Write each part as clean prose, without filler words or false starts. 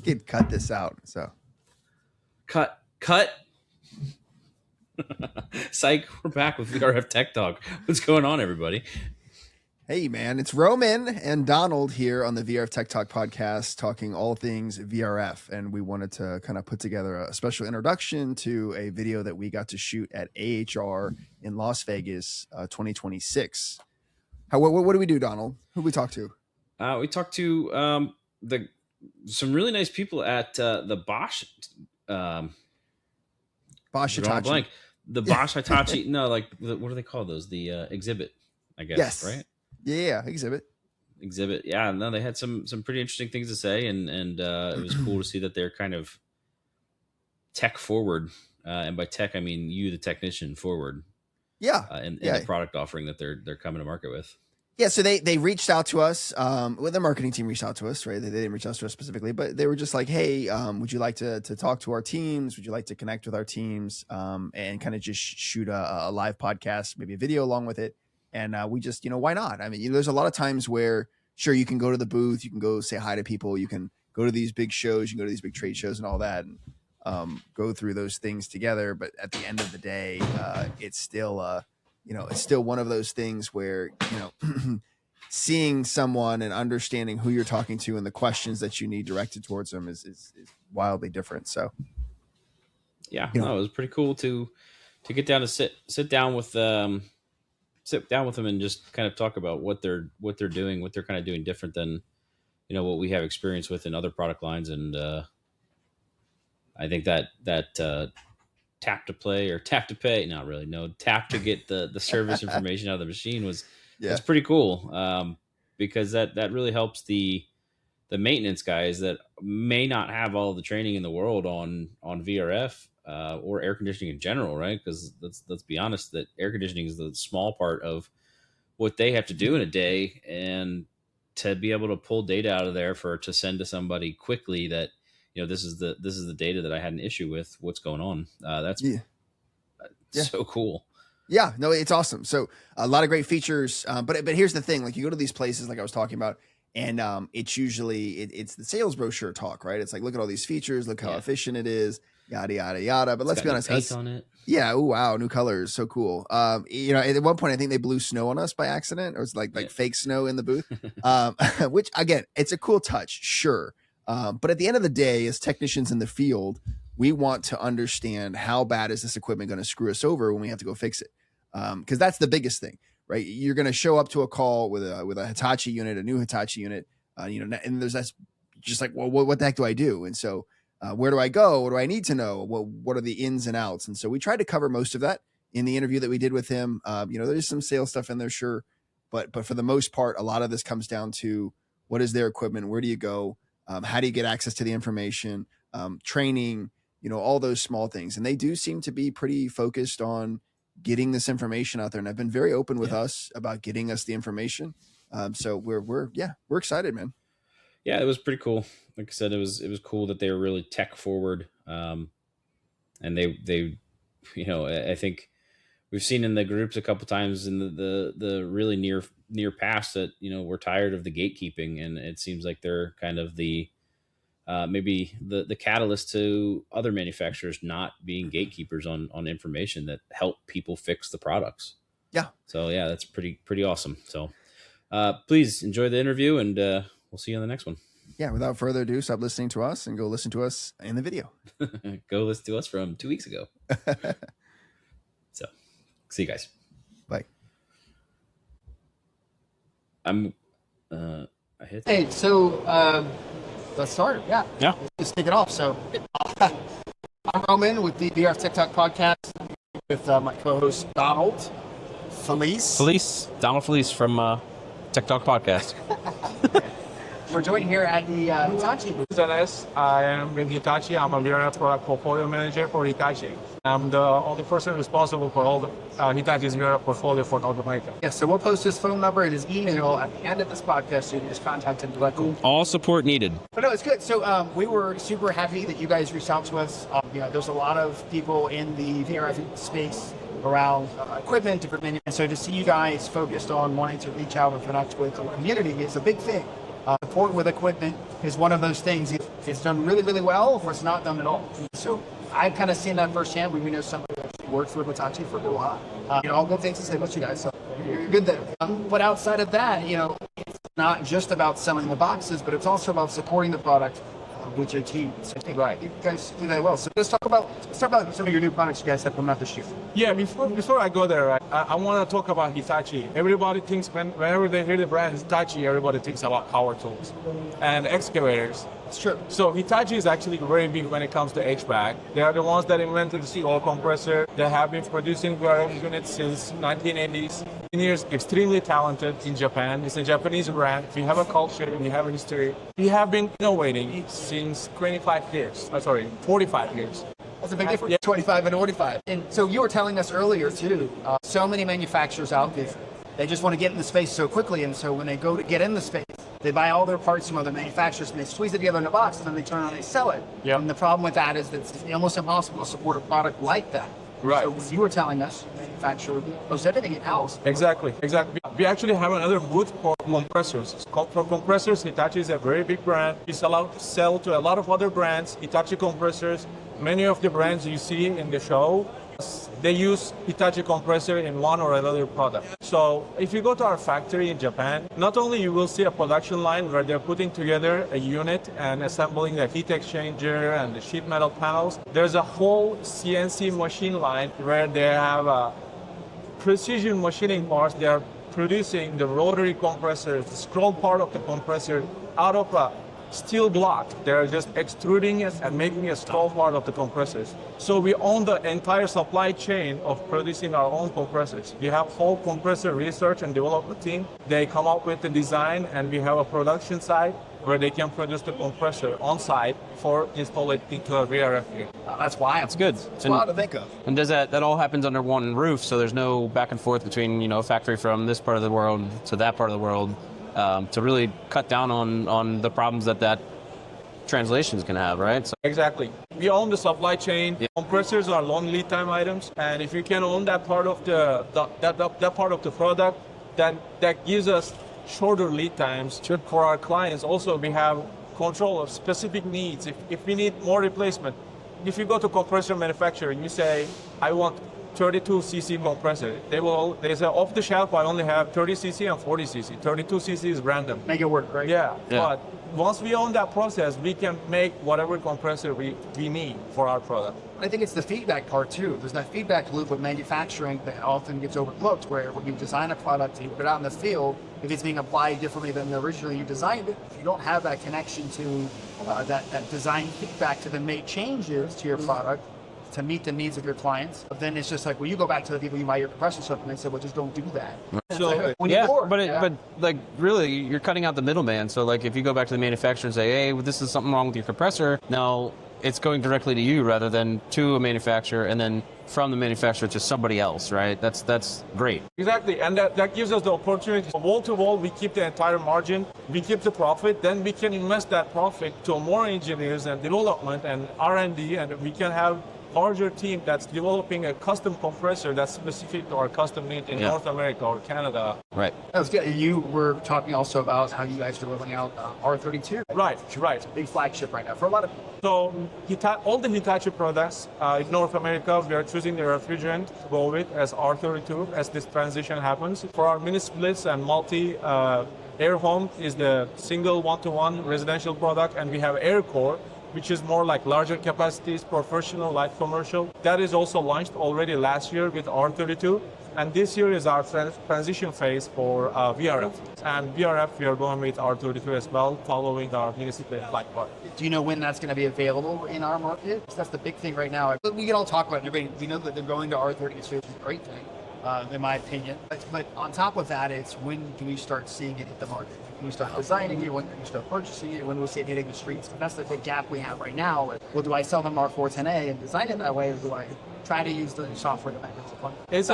could cut this out. So cut. Psych, we're back with VRF Tech Talk. What's going on, everybody? Hey, man, it's Roman and Donald here on the VRF Tech Talk podcast, talking all things VRF. And we wanted to kind of put together a special introduction to a video that we got to shoot at AHR in Las Vegas 2026. What do we do, Donald? Who we talk to? We talked to some really nice people at the Bosch. Bosch Hitachi. The Bosch Hitachi. No, like what do they call those? The exhibit, I guess. Yes. Right. Yeah. Exhibit. Yeah. No, they had some pretty interesting things to say, and it was cool to see that they're kind of tech forward, and by tech I mean you, the technician, forward. Yeah. In the product offering that they're coming to market with. Yeah, so they reached out to us. The marketing team reached out to us, right? They didn't reach out to us specifically, but they were just like, "Hey, would you like to talk to our teams? Would you like to connect with our teams and kind of just shoot a live podcast, maybe a video along with it?" And we just, why not? I mean, there's a lot of times where, sure, you can go to the booth, you can go say hi to people, you can go to these big shows, you can go to these big trade shows and all that, and go through those things together. But at the end of the day, it's still it's still one of those things where, seeing someone and understanding who you're talking to and the questions that you need directed towards them is wildly different. So, yeah, it was pretty cool to get down to sit down with them and just kind of talk about what they're doing, what they're kind of doing different than, what we have experience with in other product lines. And I think that tap to pay, not really, no, tap to get the service information out of the machine that's pretty cool, because that really helps the maintenance guys that may not have all the training in the world on VRF or air conditioning in general, right? Because let's be honest, that air conditioning is the small part of what they have to do in a day, and to be able to pull data out of there to send to somebody quickly that, this is the data that I had an issue with. What's going on? That's so cool. Yeah, no, it's awesome. So a lot of great features. But here's the thing: like, you go to these places, like I was talking about, and it's usually it's the sales brochure talk, right? It's like, look at all these features, look how efficient it is, yada yada yada. But let's be honest, paint on it. Yeah. Oh wow, new colors, so cool. At one point I think they blew snow on us by accident, or it's like fake snow in the booth. Which again, it's a cool touch, sure. But at the end of the day, as technicians in the field, we want to understand how bad is this equipment going to screw us over when we have to go fix it. Because that's the biggest thing, right? You're going to show up to a call with a Hitachi unit, a new Hitachi unit, and that's just like, well, what the heck do I do? And so, where do I go? What do I need to know? What are the ins and outs? And so we tried to cover most of that in the interview that we did with him. There's some sales stuff in there, sure, but for the most part, a lot of this comes down to what is their equipment? Where do you go? How do you get access to the information? Training, all those small things. And they do seem to be pretty focused on getting this information out there. And I've been very open with us about getting us the information. So we're excited, man. Yeah, it was pretty cool. Like I said, it was cool that they were really tech forward. And they, I think we've seen in the groups a couple times in the really near past that, we're tired of the gatekeeping, and it seems like they're kind of the maybe the catalyst to other manufacturers not being gatekeepers on information that help people fix the products. Yeah. So yeah, that's pretty awesome. So please enjoy the interview, and we'll see you on the next one. Yeah. Without further ado, stop listening to us and go listen to us in the video. Go listen to us from 2 weeks ago. So see you guys. Bye. I hit. Hey, so let's start. Yeah. Let's kick it off. So I'm Roman with the VRF Tech Talk podcast with my co-host Donald Donald Felice from Tech Talk podcast. We're joined here at the Hitachi booth. This is Enes. I am with Hitachi. I'm a VRF product portfolio manager for Hitachi. I'm the only person responsible for all the Hitachi's VRF portfolio for North America. Yeah, so we'll post his phone number and his email at the end of this podcast, so you can just contact him directly. All support needed. But no, it's good. So we were super happy that you guys reached out to us. There's a lot of people in the VRF space around equipment, different menus. And so to see you guys focused on wanting to reach out and connect with the community is a big thing. Support with equipment is one of those things. if it's done really, really well, or it's not done at all. So I've kind of seen that firsthand. We know somebody that actually works with Hitachi for a little while. All good things to say about you guys. So you're good there. But outside of that, it's not just about selling the boxes, but it's also about supporting the product with your team. So I think you guys do that well. So let's talk about some of your new products you guys have coming out this year. Yeah, before I go there, I want to talk about Hitachi. Everybody thinks whenever they hear the brand Hitachi, everybody thinks about power tools and excavators. It's true. So Hitachi is actually very big when it comes to HVAC. They are the ones that invented the CO compressor. They have been producing VRF units since 1980s. Engineers extremely talented in Japan. It's a Japanese brand. We have a culture, we have a history. We have been innovating since 45 years. 45 years. That's a big difference, 25 and 45. And so you were telling us earlier too, so many manufacturers out there, they just want to get in the space so quickly, and so when they go to get in the space, they buy all their parts from other manufacturers and they squeeze it together in a box and then they turn around and they sell it. Yep. And the problem with that is that it's almost impossible to support a product like that. Right. So you were telling us, manufacturer does everything in-house. Exactly. We actually have another booth for compressors. For compressors, Hitachi is a very big brand. We sell to a lot of other brands, Hitachi compressors. Many of the brands you see in the show, they use Hitachi compressor in one or another product. So if you go to our factory in Japan, not only you will see a production line where they're putting together a unit and assembling the heat exchanger and the sheet metal panels, there's a whole CNC machine line where they have a precision machining parts. They are producing the rotary compressor, the scroll part of the compressor out of a steel block. They're just extruding it and making a scroll part of the compressors. So we own the entire supply chain of producing our own compressors. We have whole compressor research and development team. They come up with the design and we have a production site where they can produce the compressor on site for installation into a VRF unit. That's wild. That's good. It's wild to think of. And does that all happens under one roof, so there's no back and forth between, a factory from this part of the world to that part of the world, to really cut down on the problems that translations can have, right? So Exactly. We own the supply chain. Yeah. Compressors are long lead time items, and if you can own that part of that part of the product, then that gives us shorter lead times for our clients. Also, we have control of specific needs. If we need more replacement, if you go to compressor manufacturer and you say, I want 32cc compressor, they say off the shelf I only have 30cc and 40cc. 32cc is random. Make it work, right? Yeah. But once we own that process, we can make whatever compressor we need for our product. I think it's the feedback part too. There's that feedback loop with manufacturing that often gets overlooked, where when you design a product and you put it out in the field, if it's being applied differently than originally you designed it, if you don't have that connection to that design feedback to then make changes to your product to meet the needs of your clients, but then it's just like, well, you go back to the people you buy your compressor stuff and they say, well, just don't do that. So but like really, you're cutting out the middleman. So like if you go back to the manufacturer and say, hey, well, this is something wrong with your compressor, now it's going directly to you rather than to a manufacturer and then from the manufacturer to somebody else, right? That's great. Exactly, and that gives us the opportunity. Wall to wall, we keep the entire margin, we keep the profit, then we can invest that profit to more engineers and development and R&D, and we can have larger team that's developing a custom compressor that's specific to our custom need in North America or Canada. Right. That was good. You were talking also about how you guys are rolling out R32. Right. Big flagship right now for a lot of people. So all the Hitachi products in North America, we are choosing the refrigerant to go with as R32 as this transition happens. For our mini splits and multi Air Home is the single one-to-one residential product, and we have Air Core, which is more like larger capacities, professional, light commercial. That is also launched already last year with R32. And this year is our transition phase for VRF. And VRF, we are going with R32 as well, following our municipal flight part. Do you know when that's going to be available in our market? That's the big thing right now. We can all talk about it. We know that they're going to R32, which is a great thing, in my opinion. But on top of that, it's when do we start seeing it hit the market? When we start designing it, when we start purchasing it, when we'll see it hitting the streets. And that's the big gap we have right now. Well, do I sell them R410A and design it that way, or do I try to use the software to make it fun? It's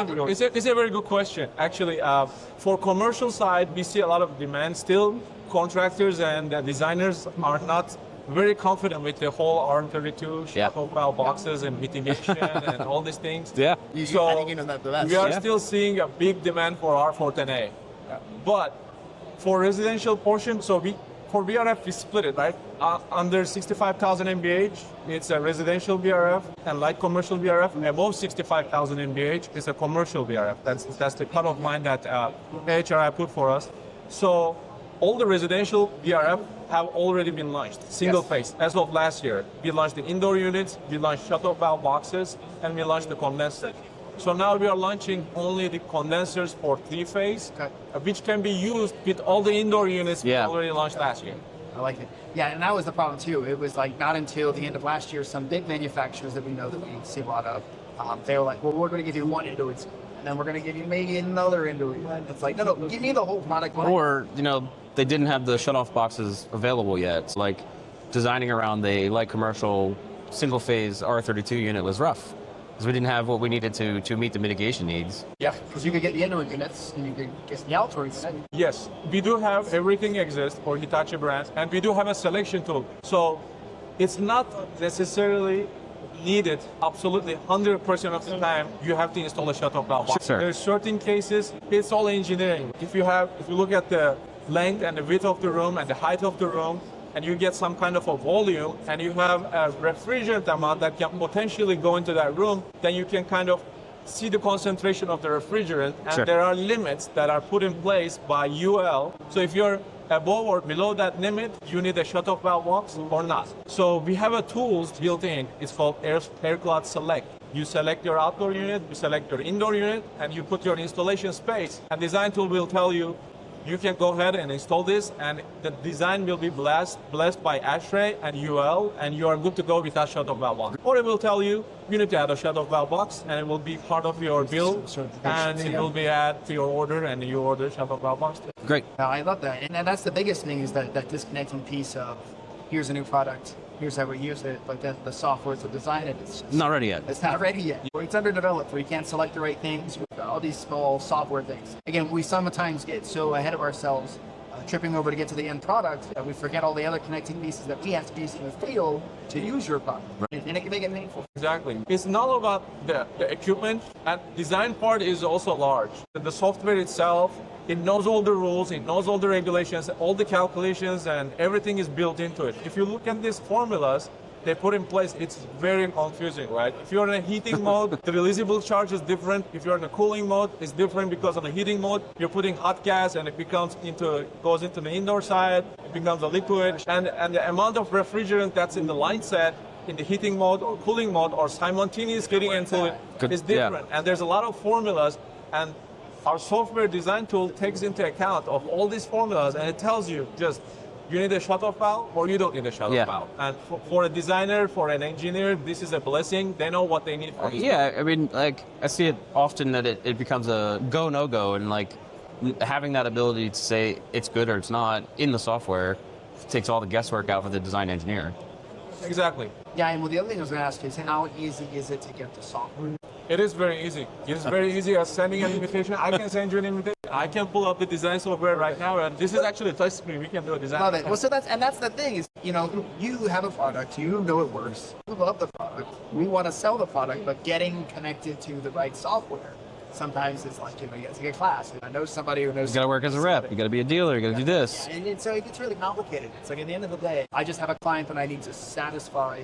a very good question. Actually, for commercial side, we see a lot of demand. Still, contractors and designers are not very confident with the whole R32 profile boxes and mitigation and all these things. Yeah. So we are still seeing a big demand for R410A. But for residential portion, so for VRF, we split it, right? Under 65,000 MBH, it's a residential VRF, and light commercial VRF. Above 65,000 MBH, it's a commercial VRF. That's the cut-off line that AHR put for us. So all the residential VRF have already been launched, single phase, as of last year. We launched the indoor units, we launched shut-off valve boxes, and we launched the condenser. So now we are launching only the condensers for three-phase, which can be used with all the indoor units we already launched last year. I like it. Yeah, and that was the problem too. It was like not until the end of last year, some big manufacturers that we know that we see a lot of, they were like, well, we're going to give you one indoor, and then we're going to give you maybe another indoor. It's like, no, give me the whole product line. Or, they didn't have the shut-off boxes available yet. So, like, designing around the light commercial single-phase R32 unit was rough, because we didn't have what we needed to meet the mitigation needs. Yeah, because you could get the indoor units and you could get the outdoor units. Yes, we do have everything exists for Hitachi brands, and we do have a selection tool. So it's not necessarily needed absolutely 100% of the time you have to install a shut-off valve box. Sure. There's certain cases, it's all engineering. If you look at the length and the width of the room and the height of the room, and you get some kind of a volume, and you have a refrigerant amount that can potentially go into that room, then you can kind of see the concentration of the refrigerant, and there are limits that are put in place by UL. So if you're above or below that limit, you need a shut-off valve box or not. So we have a tools built in. It's called AirCloud Select. You select your outdoor unit, you select your indoor unit, and you put your installation space. And design tool will tell you, you can go ahead and install this, and the design will be blessed by ASHRAE and UL, and you are good to go with that shut-off valve box. Or it will tell you need to add a shut-off valve box, and it will be part of your bill, and it will be added to your order, and you order shut-off valve box. Great. I love that. And that's the biggest thing is that disconnecting piece of here's a new product, here's how we use it, but then the software to design it, it's just Not ready yet. It's not ready yet. It's underdeveloped. We can't select the right things with all these small software things. Again, we sometimes get so ahead of ourselves, tripping over to get to the end product, that we forget all the other connecting pieces that we have to use in the field to use your product. Right. And it can make it meaningful. Exactly. It's not about the equipment, and design part is also large. The software itself, it knows all the rules, it knows all the regulations, all the calculations, and everything is built into it. If you look at these formulas they put in place, it's very confusing, right? If you're in a heating mode, the releasable charge is different. If you're in a cooling mode, it's different because on the heating mode, you're putting hot gas and it goes into the indoor side, it becomes a liquid, and the amount of refrigerant that's in the line set in the heating mode or cooling mode or simultaneous getting into it is different. And there's a lot of formulas, and our software design tool takes into account of all these formulas, and it tells you just you need a shut-off valve or you don't need a shut-off valve. And for a designer, for an engineer, this is a blessing. They know what they need for this. I mean, like, I see it often that it becomes a go, no-go, and like having that ability to say it's good or it's not in the software takes all the guesswork out for the design engineer. Exactly. Yeah, and well, the other thing I was going to ask is how easy is it to get the software? It is very easy. It's very easy as sending an invitation. I can send you an invitation. I can pull up the design software right now, and this is actually a touch screen. We can do a design. Love it. Well, so that's the thing is, you have a product, you know it works. We love the product. We want to sell the product, but getting connected to the right software. Sometimes it's like, you have to get a class. And I know somebody who knows. You got to work as a rep. You got to be a dealer. You got to do this. Yeah. And so it gets really complicated. It's like at the end of the day, I just have a client that I need to satisfy.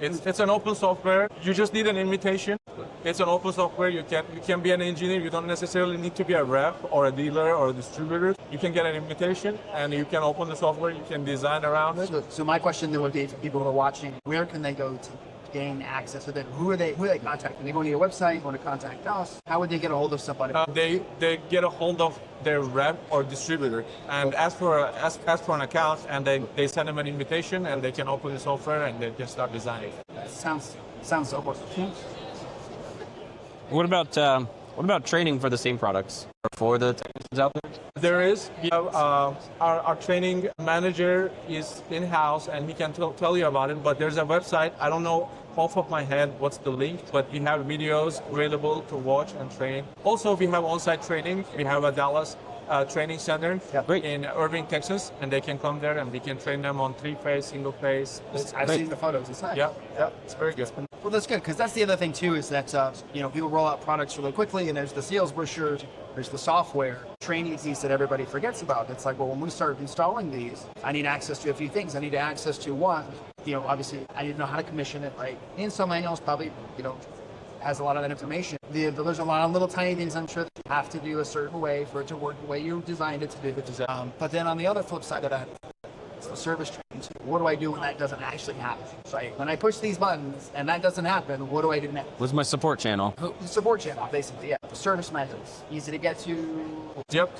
It's an open software. You just need an invitation. It's an open software. You can be an engineer. You don't necessarily need to be a rep or a dealer or a distributor. You can get an invitation and you can open the software. You can design around it. So my question then would be for people who are watching, where can they go to gain access? So then who are they contacting? They go to your website, want to contact us. How would they get a hold of somebody? They get a hold of their rep or distributor and ask for an account, and they send them an invitation and they can open the software and they can start designing. Sounds so awesome. What about training for the same products for the technicians out there? There is. We have, our training manager is in-house and he can tell you about it, but there's a website. I don't know off of my head what's the link, but we have videos available to watch and train. Also, we have on-site training. We have a Dallas training center in Irving, Texas, and they can come there and we can train them on three-phase, single-phase. I've seen the photos. It's nice. Yeah, it's very good. Well, that's good, because that's the other thing too, is that people roll out products really quickly, and there's the sales brochures, there's the software training piece that everybody forgets about. It's like, well, when we start installing these, I need access to a few things. I need access to one, obviously I need to know how to commission it. Right? The install manuals probably, has a lot of that information. There's a lot of little tiny things I'm sure that you have to do a certain way for it to work the way you designed it to do. But then on the other flip side of that, it's the service training. What do I do when that doesn't actually happen? Right? When I push these buttons and that doesn't happen, what do I do next? What's my support channel? The support channel, basically, yeah. The service manuals, easy to get to. Yep,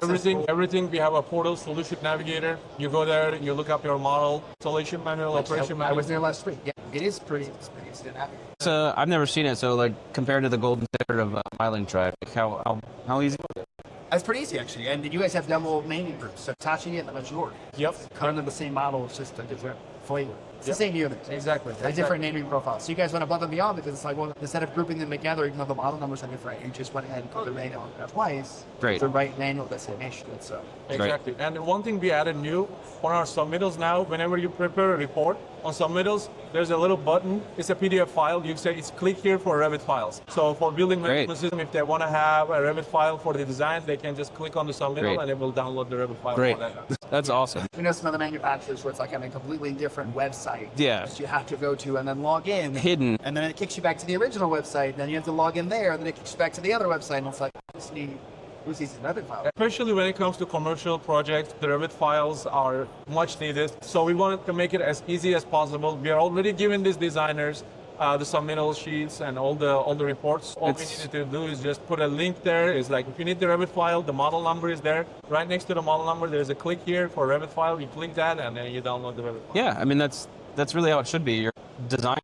everything. We have a portal solution navigator. You go there, you look up your model, installation manual, operation manual. I was there last week. Yeah, it is pretty easy to navigate. I've never seen it, so like compared to the golden standard of Myling Tribe, like how easy is it? That's pretty easy, actually. And you guys have demo naming groups, so attaching it and the majority. Yep. Kind of the same model, it's just a different flavor. It's the same unit. Exactly. A different naming profile. So you guys went above and beyond, because it's like, well, instead of grouping them together, even though the model numbers are different, you just went ahead and put the manual twice. Great. The right manual designation. So. Exactly. And one thing we added new on our submittals now, whenever you prepare a report on submittals, there's a little button. It's a PDF file. You say it's click here for Revit files. So for building management system, if they want to have a Revit file for the design, they can just click on the submittal and it will download the Revit file. Great. For that. That's awesome. We know some other manufacturers where it's like on a completely different website. Yeah. That you have to go to and then log in. Hidden. And then it kicks you back to the original website. Then you have to log in there. And then it kicks you back to the other website. And it's like, I just need who's these Revit files. Especially when it comes to commercial projects, the Revit files are much needed. So we wanted to make it as easy as possible. We are already giving these designers the submittal sheets and all the reports. All we needed to do is just put a link there. It's like, if you need the Revit file, the model number is there. Right next to the model number, there's a click here for Revit file. You click that and then you download the Revit file. Yeah, I mean that's really how it should be. Your design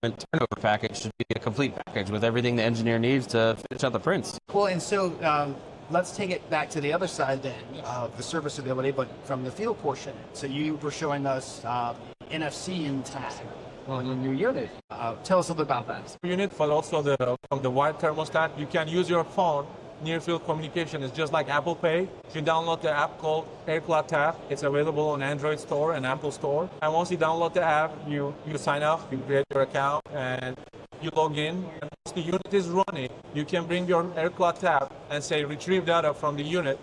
and turnover package should be a complete package with everything the engineer needs to finish out the prints. Well, and so let's take it back to the other side then, the serviceability, but from the field portion. So you were showing us NFC in tag on your new unit. Tell us a little bit about that. Unit, but also from the wide thermostat, you can use your phone. Near field communication is just like Apple Pay. You download the app called AirCloud Tap. It's available on Android Store and Apple Store. And once you download the app, you sign up, you create your account, and you log in. And once the unit is running, you can bring your AirCloud Tap and say retrieve data from the unit.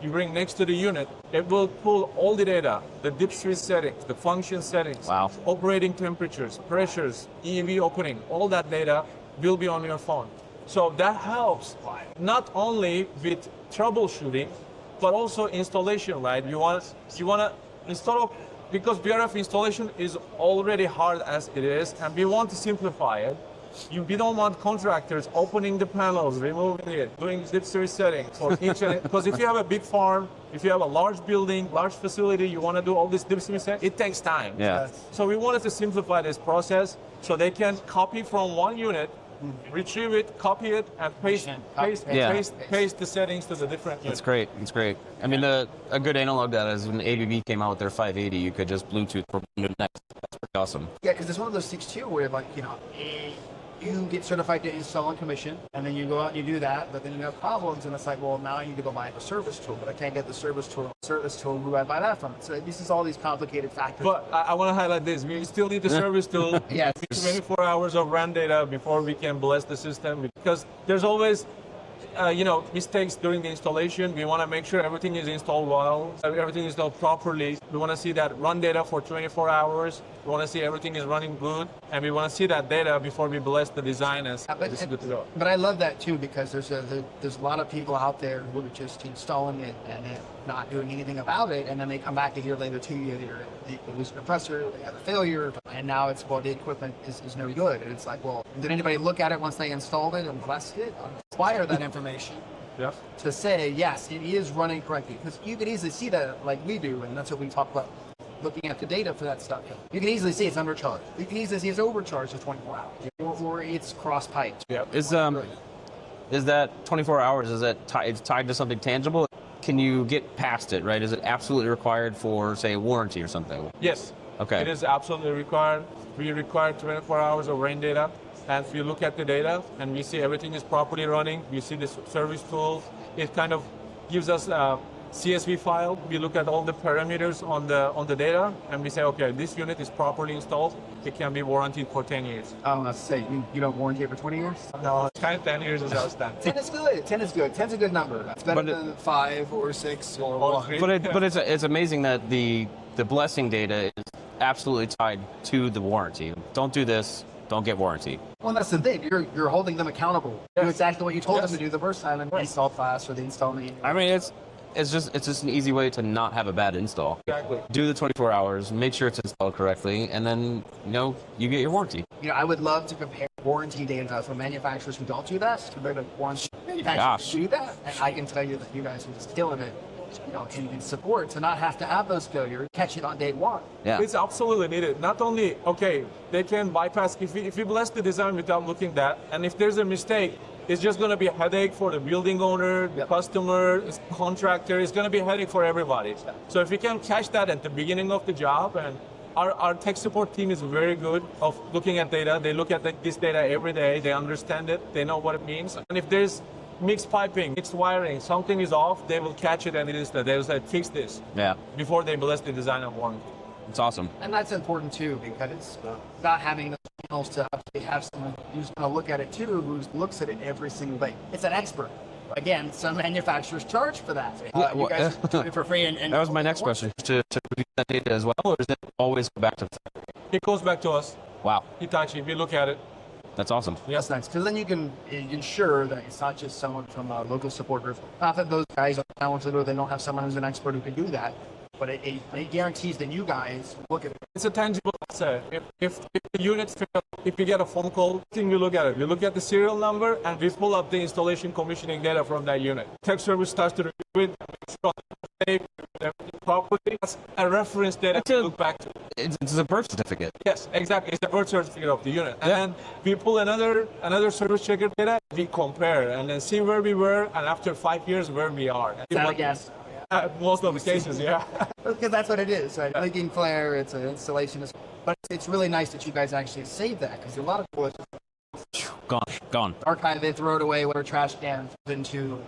You bring next to the unit, it will pull all the data, the dip switch settings, the function settings, operating temperatures, pressures, EV opening, all that data will be on your phone. So that helps not only with troubleshooting, but also installation, right? You want to install, because BRF installation is already hard as it is, and we want to simplify it. We don't want contractors opening the panels, removing it, doing dip switch settings for each and because if you have a big farm, if you have a large building, large facility, you want to do all this dip switch settings, it takes time. Yeah. So we wanted to simplify this process so they can copy from one unit, retrieve it, copy it, and paste the settings to the different units. That's great. That's great. I mean, a good analog to that is when ABB came out with their 580, you could just Bluetooth from one to the next. That's pretty awesome. Yeah, because it's one of those things too where like, you get certified to install and commission, and then you go out and you do that, but then you have problems, and it's like, well, now I need to go buy a service tool, but I can't get the service tool. Who do I buy that from? So this is all these complicated factors. But I want to highlight this. We still need the service tool. Yes. 24 hours of RAN data before we can bless the system, because there's always mistakes during the installation. We want to make sure everything is installed well, everything is installed properly. We want to see that run data for 24 hours. We want to see everything is running good, and we want to see that data before we bless the design as this is good to go. But I love that too, because there's a lot of people out there who are just installing it and not doing anything about it, and then they come back a year later, 2 years later, they lose a compressor, they have a failure, and now it's, well, the equipment is no good. And it's like, well, did anybody look at it once they installed it and blessed it? Acquire that information to say, yes, it is running correctly. Because you could easily see that like we do, and that's what we talk about, looking at the data for that stuff. You can easily see it's undercharged. You can easily see it's overcharged for 24 hours. Or it's cross-piped. Yeah. Is that 24 hours, is that it's tied to something tangible? Can you get past it, right? Is it absolutely required for, say, a warranty or something? Yes. Okay. It is absolutely required. We require 24 hours of rain data. And if you look at the data and we see everything is properly running, we see the service tool, it kind of gives us CSV file. We look at all the parameters on the data, and we say, okay, this unit is properly installed. It can be warranted for 10 years. Let's say you don't warranty it for 20 years? No, 10 years is our standard. 10 is good. 10 is good. 10's a good number. It's better than 5 or 6 or 1. But it's amazing that the blessing data is absolutely tied to the warranty. Don't do this, don't get warranty. Well, that's the thing. You're holding them accountable. Yes. Do exactly what you told them Yes. to do the first time, and the install class or the install meeting. I mean, it's just an easy way to not have a bad install. Exactly. Do the 24 hours, make sure it's installed correctly, and then you get your warranty. I would love to compare warranty data from manufacturers who don't do that compared to warranty manufacturers who do that. And I can tell you that you guys are just killing it. In support to not have to have those failures, catch it on day one. Yeah. It's absolutely needed. Not only, okay, they can bypass, if you bless the design without looking at that, and if there's a mistake, it's just going to be a headache for the building owner, the customer, contractor. It's going to be a headache for everybody. So if we can catch that at the beginning of the job, and our tech support team is very good of looking at data. They look at this data every day. They understand it. They know what it means. And if there's mixed piping, mixed wiring, something is off, they will catch it and they'll say, fix this. Yeah. Before they bless the design of one. It's awesome. And that's important too, because not having the channels to actually have someone who's going to look at it too, who looks at it every single day. It's an expert. Again, some manufacturers charge for that. You guys do it for free. And that was my next question. To produce that data as well, or does it always go back to the factory? It goes back to us. Wow. Hitachi, we look at it. That's awesome. That's nice, because then you can ensure that it's not just someone from a local support group. Not that those guys are talented or they don't have someone who's an expert who can do that, but it guarantees that you guys look at it. It's a tangible asset. If the unit fails, if we get a phone call, we look at it. We look at the serial number and we pull up the installation commissioning data from that unit. Tech service starts to review it, make sure everything properly. That's a reference data to look back to. It's a birth certificate. Yes, exactly. It's the birth certificate of the unit. And then we pull another service checker data, we compare, and then see where we were, and after 5 years, where we are. Yes. Most of the cases, yeah. Because that's what it is, right? Leaking flare, it's an installation. But it's really nice that you guys actually save that, because a lot of people Gone. archive it, throw it away, whatever trash can into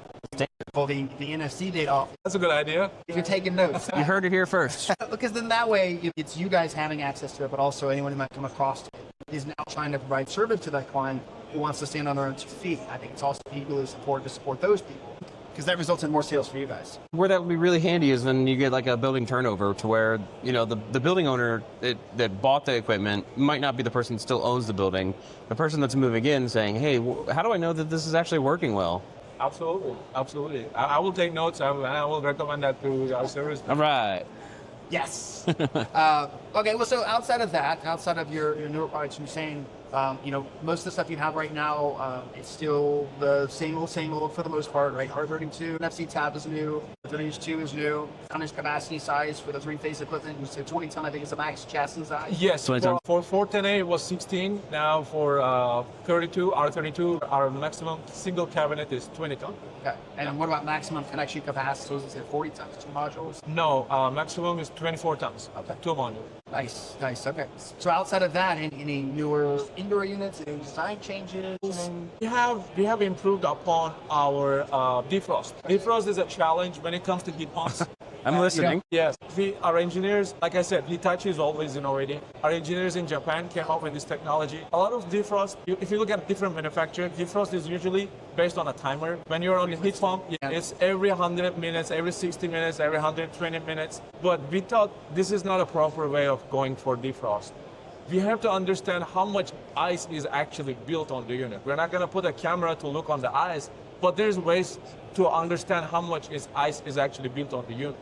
pull the NFC data off. That's a good idea. If you're taking notes. You heard it here first. Because then that way, it's you guys having access to it, but also anyone who might come across it is now trying to provide service to that client who wants to stand on their own 2 feet. I think it's also equally important to support those people, because that results in more sales for you guys. Where that would be really handy is when you get like a building turnover to where, the building owner that bought the equipment might not be the person that still owns the building. The person that's moving in saying, hey, how do I know that this is actually working well? Absolutely. I will take notes and I will recommend that to our service. All right. Yes. Okay, well, so outside of your newer products, you're saying, most of the stuff you have right now, it's still the same old for the most part, right? R32, NFC tab is new, R32 is new, tonnage capacity size for the 3-phase equipment, you said 20 ton, I think it's the max chassis size. Yes, for 410A it was 16, now for R32, our maximum single cabinet is 20 ton. Okay, and what about maximum connection capacity? Is it 40 tons, 2 modules? No, maximum is 24 tons, Okay. 2 modules. Nice, okay. So outside of that, any newer indoor units, any design changes? We have improved upon our defrost. Defrost is a challenge when it comes to heat pumps. I'm listening. Yes, our engineers, like I said, Hitachi is always innovating. Our engineers in Japan came up with this technology. A lot of defrost, if you look at different manufacturers, defrost is usually based on a timer. When you're on the heat pump, it's every 100 minutes, every 60 minutes, every 120 minutes. But we thought this is not a proper way of going for defrost. We have to understand how much ice is actually built on the unit. We're not going to put a camera to look on the ice, but there's ways to understand how much ice is actually built on the unit.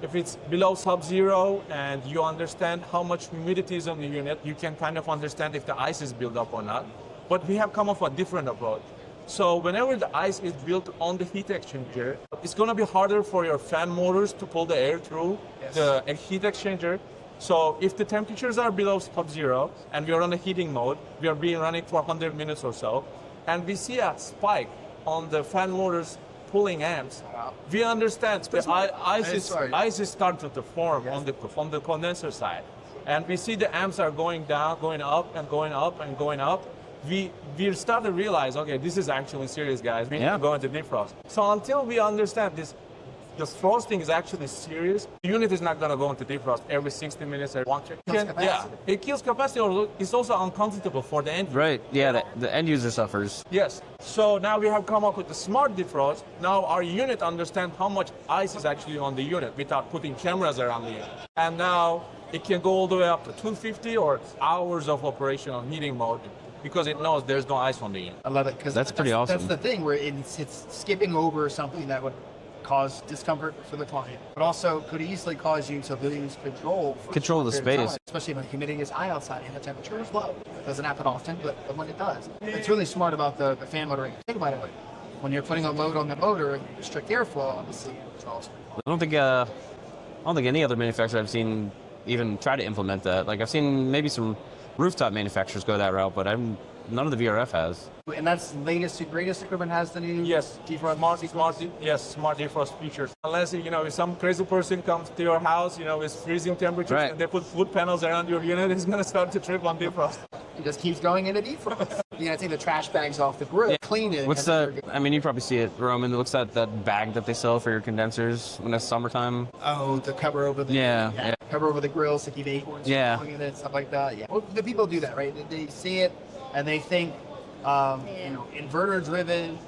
If it's below sub-zero and you understand how much humidity is on the unit, you can kind of understand if the ice is built up or not. But we have come up with a different approach. So whenever the ice is built on the heat exchanger, it's going to be harder for your fan motors to pull the air through the heat exchanger. So if the temperatures are below sub-zero and we are on a heating mode, we are being running for 100 minutes or so, and we see a spike on the fan motors pulling amps, we understand the ice is starting to form on the condenser side. And we see the amps are going down, going up and going up and going up. We start to realize, okay, this is actually serious, guys. We need to go into defrost. So until we understand this the frosting is actually serious. The unit is not going to go into defrost every 60 minutes or one. Yeah, it kills capacity. It's also uncomfortable for the end user. Right. Yeah, the end user suffers. Yes. So now we have come up with the smart defrost. Now our unit understands how much ice is actually on the unit without putting cameras around the unit. And now it can go all the way up to 250 or hours of operation on heating mode because it knows there's no ice on the unit. I love it because That's pretty awesome. That's the thing where it's skipping over something that would cause discomfort for the client, but also could easily cause you to lose control Control the space. especially when the humidity is high outside and the temperature is low. It doesn't happen often, but when it does, it's really smart about the fan motoring. Think about it, when you're putting a load on the motor and you restrict airflow, obviously it's awesome. I don't think any other manufacturer I've seen even try to implement that. Like I've seen maybe some rooftop manufacturers go that route, but none of the VRF has. And that's latest, greatest equipment has the new defrost. Smart defrost features. Unless if some crazy person comes to your house, with freezing temperatures, right, and they put wood panels around your unit, it's gonna start to trip on defrost. It just keeps going into defrost. Take the trash bags off the grill, clean it. What's you probably see it, Roman. What's that bag that they sell for your condensers when it's summertime? Oh, the cover over the cover over the grills to keep acorns from in it, stuff like that. Yeah, well, the people do that, right? They see it and they think, inverter driven,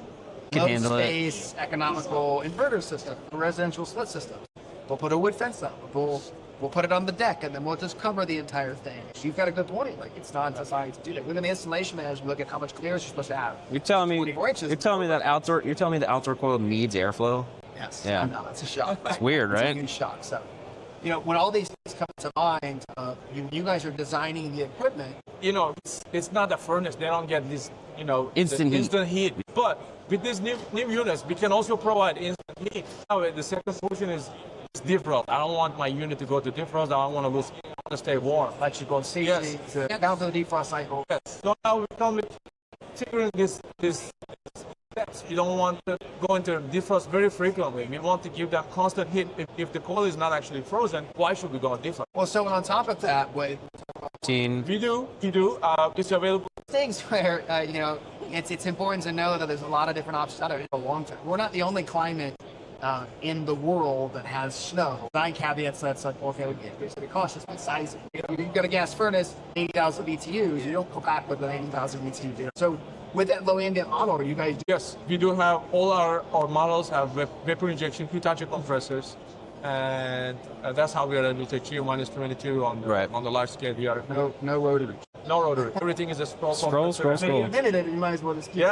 low space, economical inverter system, residential split system. We'll put a wood fence up. We'll put it on the deck, and then we'll just cover the entire thing. You've got a good point. Like, it's not designed to do that. Within the installation management, look at how much clearance you're supposed to have. You're telling me 24 inches. You're telling me that outdoor coil needs airflow? Yes. Yeah. No, it's a shock. It's weird, right? It's a huge shock. So, when all these things come to mind, you guys are designing the equipment. It's not a furnace. They don't get this, instant heat. But with these new units, we can also provide instant heat. Now, the second solution is defrost. I don't want my unit to go to defrost. I don't want to lose. I want to stay warm. Let you go safely down to the defrost cycle. Yes. So now we come with triggering this steps. You don't want to go into defrost very frequently. We want to give that constant heat. If the coil is not actually frozen, why should we go on defrost? Well, so on top of that, we do. It's available. Things where it's important to know that there's a lot of different options out there. Long term, we're not the only climate in the world that has snow. 9 caveats that's like, okay, we have to be cautious with sizing. You've got a gas furnace, 80,000 BTUs. You don't go back with an 80,000 BTU. So with that low ambient model, you guys? Yes, we do have all our models have vapor injection Hitachi compressors, and that's how we are able to achieve -22 on the large scale VR. No rotary. No rotary. Everything is a scroll. You invented it, you might as well just keep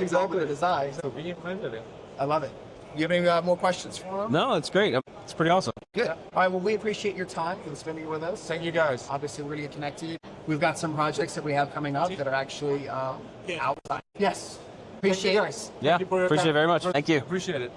exactly the design. So we invented it. I love it. You have any more questions for him? No, it's great. It's pretty awesome. Good. All right, well, we appreciate your time and spending it with us. Thank you, guys. Obviously, we're going to get connected. We've got some projects that we have coming up that are actually outside. Yes. Appreciate it. Yeah, appreciate it very much. Thank you. Appreciate it.